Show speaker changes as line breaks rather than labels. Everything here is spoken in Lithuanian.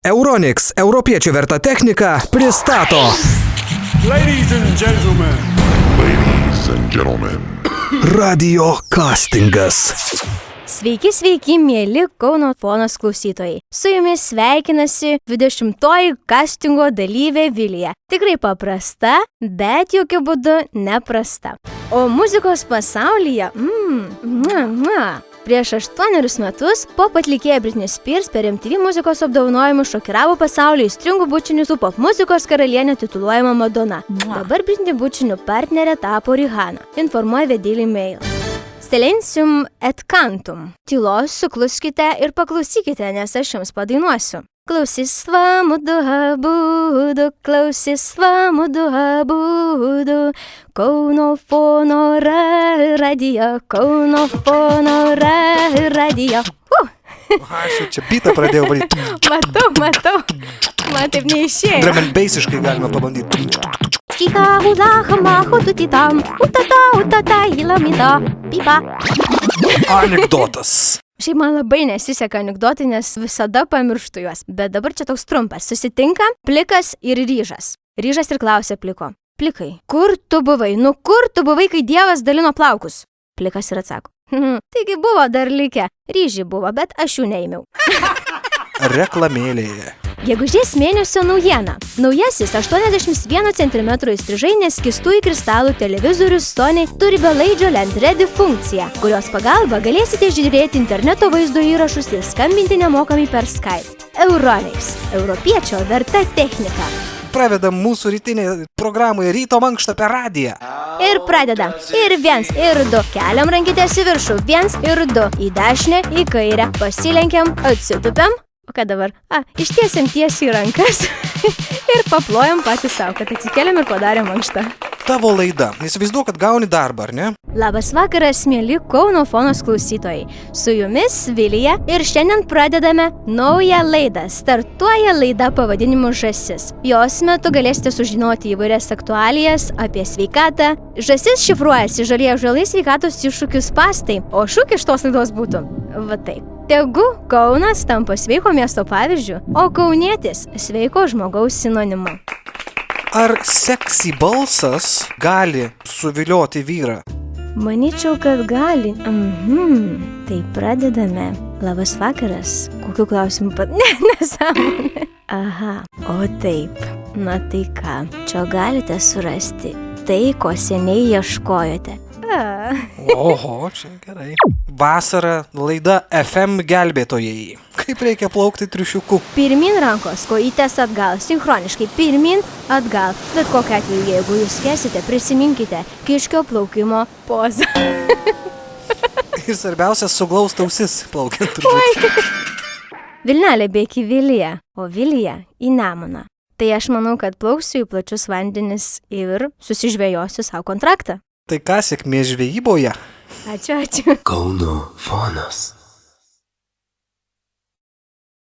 Euronics, europiečių verta technika, pristato.
Ladies and gentlemen.
Ladies and gentlemen.
Radio castingas.
Sveiki, sveiki, mėly Kauno Fonos klausytojai. Su jumis sveikinasi 20-oji castingo dalyvė Vilija. Tikrai paprasta, bet jokiu būdu neprasta. O muzikos pasaulyje, prieš 8 metus pop atlikėja Britney Spears per MTV muzikos apdovanojimus šokiravo pasaulį įstringų bučinių su pop muzikos karalienė tituluojama Madonna. Dabar Britney bučinių partnerė tapo Rihanna, informuoja Daily Mail. Silencium et cantum. Tylos sukluskite ir paklausykite, nes aš jums padainuosiu. Klausysva mudu abudu, klausysva mudu abudu, Kauno Fono radijo, Kauno Fono radijo.
Aš jau čia bitą pradėjau valyti.
Matau. Man taip neišėjo.
Drum and bassiškai galima pabandyti.
Kika hudaha mahu tutitam, utata ilamida, pipa.
Anekdotas.
Šiaip man labai nesiseka anekdotai, nes visada pamirštu juos. Bet dabar čia toks trumpas. Susitinka Plikas ir Ryžas. Ryžas ir klausia Pliko. Plikai, kur tu buvai? Kur tu buvai, kai Dievas dalino plaukus? Plikas ir atsako. Taigi buvo dar likę. Ryžiai buvo, bet aš jų neėmiau.
Reklamėlėje.
Gegužės mėnesio naujiena. Naujasis 81 cm įstrižainės skystųjų kristalų televizorius Sony turi belaidžio Land Ready funkciją, kurios pagalba galėsite žiūrėti interneto vaizdo įrašus ir skambinti nemokamai per Skype. Euronics. Europiečio verta technika.
Pravedam mūsų rytinė programoje Ryto mankštą per radiją.
Ir pradedam. Ir 1, ir 2. Keliam rankytes į viršų. 1 ir 2. Į dešinę, į kairę. Pasilenkiam, atsitupiam. O ką dabar? Ištiesiam tiesiai rankas ir paplojam patys savo, kad atsikeliam ir padarėm mankštą.
Tavo laida. Įsivaizduoju, kad gauni darbą, ar ne?
Labas vakaras, mėly Kauno Fonos klausytojai. Su jumis Vilija ir šiandien pradedame naują laidą. Startuoja laida pavadinimu Žąsis. Jos metu galėsite sužinoti įvairias aktualijas apie sveikatą. Žąsis šifruojasi žalieji ąžuolai sveikatos iššūkius spąstai, o šūkis šitos laidos būtų va taip. Tegu Kaunas tampa sveiko miesto pavyzdžiu, o kaunietis sveiko žmogaus sinonimu.
Ar seksy balsas gali suvilioti vyrą?
Manyčiau, kad gali. Tai pradedame. Labas vakaras. Kokių klausimų nesąmonė. Aha, o taip. Na tai ką, čia galite surasti tai, ko seniai ieškojote.
Oho, čia gerai. Vasara, laida FM gelbėtojai. Kaip reikia plaukti triušiuku?
Pirmin rankos, kojytės atgal, sinchroniškai pirmin atgal. Bet kokiu atveju, jeigu jūs kėsite, prisiminkite kiškio plaukimo pozą.
Ir svarbiausia, suglausti ausis plaukiant turbūt.
Vilnelė bėk į Viliją, o Vilija į Nemuną. Tai aš manau, kad plauksiu į plačius vandenis ir susižvejosiu savo kontraktą.
Tai ką, sėkmės žvejyboje?
Ačiū.
Kauno Fonas.